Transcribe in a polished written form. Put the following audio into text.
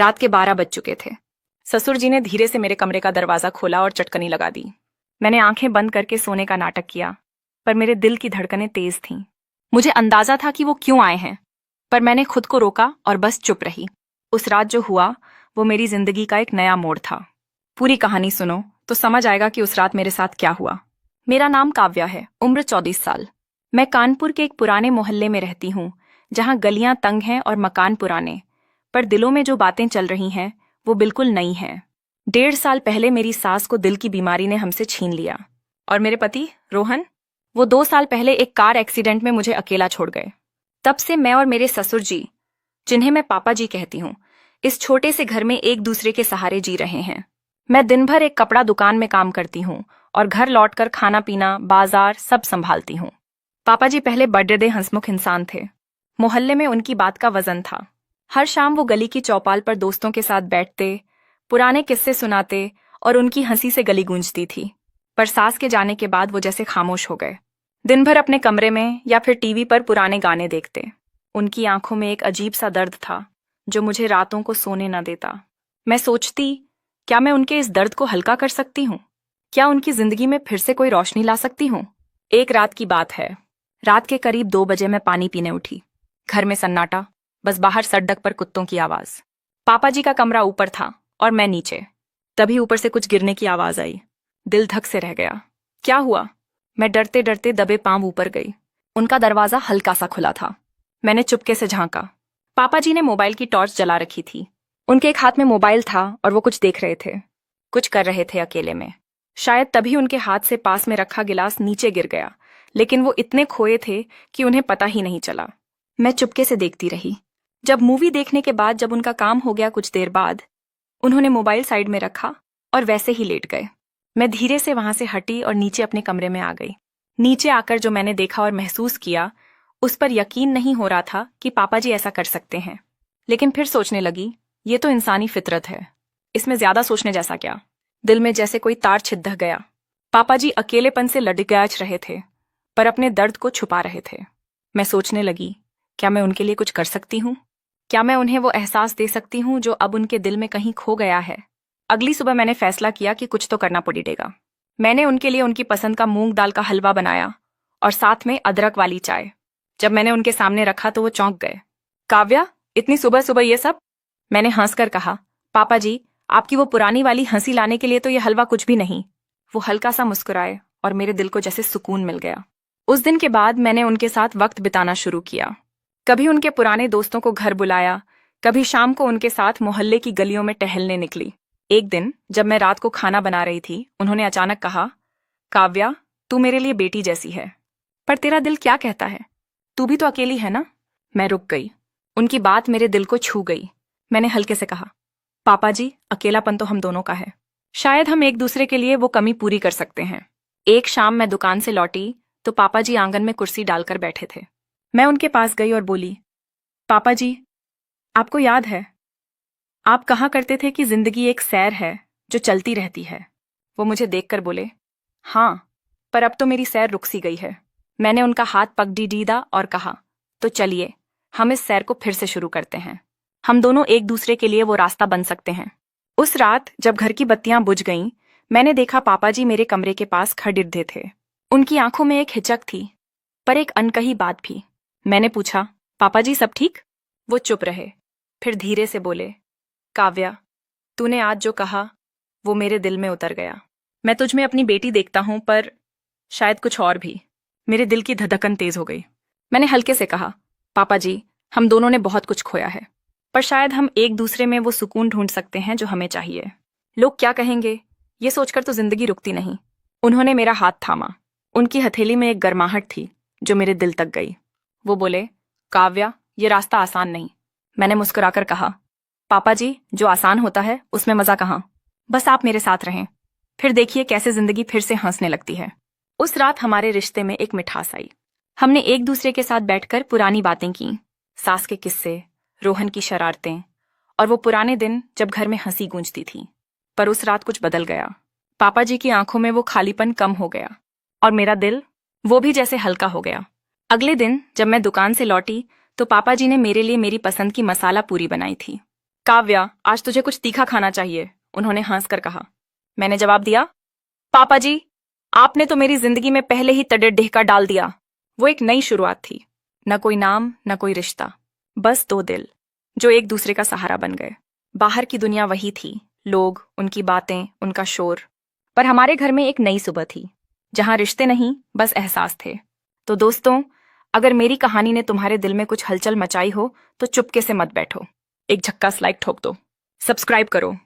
रात के 12 बज चुके थे। ससुर जी ने धीरे से मेरे कमरे का दरवाजा खोला और चटकनी लगा दी। मैंने आंखें बंद करके सोने का नाटक किया, पर मेरे दिल की धड़कनें तेज थीं। मुझे अंदाजा था कि वो क्यों आए हैं, पर मैंने खुद को रोका और बस चुप रही। उस रात जो हुआ वो मेरी जिंदगी का एक नया मोड़ था। पूरी कहानी सुनो तो समझ आएगा कि उस रात मेरे साथ क्या हुआ। मेरा नाम काव्या है, उम्र 24 साल। मैं कानपुर के एक पुराने मोहल्ले में रहती हूँ, जहाँ गलियां तंग हैं और मकान पुराने, पर दिलों में जो बातें चल रही हैं वो बिल्कुल नई हैं। 1.5 साल पहले मेरी सास को दिल की बीमारी ने हमसे छीन लिया, और मेरे पति रोहन, वो 2 साल पहले एक कार एक्सीडेंट में मुझे अकेला छोड़ गए। तब से मैं और मेरे ससुर जी, जिन्हें मैं पापा जी कहती हूँ, इस छोटे से घर में एक दूसरे के सहारे जी रहे हैं। मैं दिन भर एक कपड़ा दुकान में काम करती हूँ और घर लौटकर खाना पीना, बाजार सब संभालती हूँ। पापा जी पहले बड़े हंसमुख इंसान थे। मोहल्ले में उनकी बात का वजन था। हर शाम वो गली की चौपाल पर दोस्तों के साथ बैठते, पुराने किस्से सुनाते और उनकी हंसी से गली गूंजती थी। पर सास के जाने के बाद वो जैसे खामोश हो गए। दिन भर अपने कमरे में या फिर टीवी पर पुराने गाने देखते। उनकी आंखों में एक अजीब सा दर्द था जो मुझे रातों को सोने न देता। मैं सोचती, क्या मैं उनके इस दर्द को हल्का कर सकती हूँ? क्या उनकी जिंदगी में फिर से कोई रोशनी ला सकती हूँ? एक रात की बात है। रात के करीब 2 बजे मैं पानी पीने उठी। घर में सन्नाटा, बस बाहर सड़क पर कुत्तों की आवाज। पापा जी का कमरा ऊपर था और मैं नीचे। तभी ऊपर से कुछ गिरने की आवाज आई। दिल धक से रह गया। क्या हुआ? मैं डरते डरते दबे पांव ऊपर गई। उनका दरवाजा हल्का सा खुला था। मैंने चुपके से झांका। पापा जी ने मोबाइल की टॉर्च जला रखी थी। उनके एक हाथ में मोबाइल था और वो कुछ देख रहे थे, कुछ कर रहे थे अकेले में। शायद तभी उनके हाथ से पास में रखा गिलास नीचे गिर गया, लेकिन वो इतने खोए थे कि उन्हें पता ही नहीं चला। मैं चुपके से देखती रही। जब मूवी देखने के बाद जब उनका काम हो गया, कुछ देर बाद उन्होंने मोबाइल साइड में रखा और वैसे ही लेट गए। मैं धीरे से वहां से हटी और नीचे अपने कमरे में आ गई। नीचे आकर जो मैंने देखा और महसूस किया, उस पर यकीन नहीं हो रहा था कि पापा जी ऐसा कर सकते हैं। लेकिन फिर सोचने लगी, ये तो इंसानी फितरत है, इसमें ज्यादा सोचने जैसा क्या। दिल में जैसे कोई तार छिदक गया। पापा जी अकेलेपन से लड़खड़ा रहे थे, पर अपने दर्द को छुपा रहे थे। मैं सोचने लगी, क्या मैं उनके लिए कुछ कर सकती हूँ? क्या मैं उन्हें वो एहसास दे सकती हूँ जो अब उनके दिल में कहीं खो गया है? अगली सुबह मैंने फैसला किया कि कुछ तो करना पड़ेगा। मैंने उनके लिए उनकी पसंद का मूंग दाल का हलवा बनाया और साथ में अदरक वाली चाय। जब मैंने उनके सामने रखा तो वो चौंक गए। काव्या, इतनी सुबह सुबह ये सब? मैंने हंसकर कहा, पापा जी, आपकी वो पुरानी वाली हंसी लाने के लिए तो ये हलवा कुछ भी नहीं। वो हल्का सा मुस्कुराए और मेरे दिल को जैसे सुकून मिल गया। उस दिन के बाद मैंने उनके साथ वक्त बिताना शुरू किया। कभी उनके पुराने दोस्तों को घर बुलाया, कभी शाम को उनके साथ मोहल्ले की गलियों में टहलने निकली। एक दिन जब मैं रात को खाना बना रही थी, उन्होंने अचानक कहा, काव्या, तू मेरे लिए बेटी जैसी है, पर तेरा दिल क्या कहता है? तू भी तो अकेली है ना? मैं रुक गई। उनकी बात मेरे दिल को छू गई। मैंने हल्के से कहा, पापा जी, अकेलापन तो हम दोनों का है। शायद हम एक दूसरे के लिए वो कमी पूरी कर सकते हैं। एक शाम मैं दुकान से लौटी तो पापा जी आंगन में कुर्सी डालकर बैठे थे। मैं उनके पास गई और बोली, पापा जी, आपको याद है, आप कहा करते थे कि जिंदगी एक सैर है जो चलती रहती है। वो मुझे देखकर बोले, हाँ, पर अब तो मेरी सैर रुक सी गई है। मैंने उनका हाथ पकड़ी दीदा और कहा, तो चलिए हम इस सैर को फिर से शुरू करते हैं। हम दोनों एक दूसरे के लिए वो रास्ता बन सकते हैं। उस रात जब घर की बत्तियां बुझ गईं, मैंने देखा पापा जी मेरे कमरे के पास खड़े थे। उनकी आंखों में एक हिचक थी, पर एक अनकही बात भी। मैंने पूछा, पापा जी सब ठीक? वो चुप रहे, फिर धीरे से बोले, काव्या, तूने आज जो कहा वो मेरे दिल में उतर गया। मैं तुझ में अपनी बेटी देखता हूं, पर शायद कुछ और भी। मेरे दिल की धड़कन तेज हो गई। मैंने हल्के से कहा, पापा जी, हम दोनों ने बहुत कुछ खोया है, पर शायद हम एक दूसरे में वो सुकून ढूंढ सकते हैं जो हमें चाहिए। लोग क्या कहेंगे, ये सोचकर तो जिंदगी रुकती नहीं। उन्होंने मेरा हाथ थामा। उनकी हथेली में एक गर्माहट थी जो मेरे दिल तक गई। वो बोले, काव्या, ये रास्ता आसान नहीं। मैंने मुस्कुराकर कहा, पापा जी, जो आसान होता है उसमें मजा कहाँ। बस आप मेरे साथ रहें, फिर देखिए कैसे जिंदगी फिर से हंसने लगती है। उस रात हमारे रिश्ते में एक मिठास आई। हमने एक दूसरे के साथ बैठकर पुरानी बातें की, सास के किस्से, रोहन की शरारतें और वो पुराने दिन जब घर में हंसी गूंजती थी। पर उस रात कुछ बदल गया। पापा जी की आंखों में वो खालीपन कम हो गया और मेरा दिल वो भी जैसे हल्का हो गया। अगले दिन जब मैं दुकान से लौटी तो पापा जी ने मेरे लिए मेरी पसंद की मसाला पूरी बनाई थी। काव्या, आज तुझे कुछ तीखा खाना चाहिए, उन्होंने हंसकर कहा। मैंने जवाब दिया, पापा जी, आपने तो मेरी जिंदगी में पहले ही तड़े ढेका डाल दिया। वो एक नई शुरुआत थी। न कोई नाम, न कोई रिश्ता, बस दो दिल जो एक दूसरे का सहारा बन गए। बाहर की दुनिया वही थी, लोग, उनकी बातें, उनका शोर। पर हमारे घर में एक नई सुबह थी, जहां रिश्ते नहीं, बस एहसास थे। तो दोस्तों, अगर मेरी कहानी ने तुम्हारे दिल में कुछ हलचल मचाई हो तो चुपके से मत बैठो, एक झक्का लाइक ठोक दो, सब्सक्राइब करो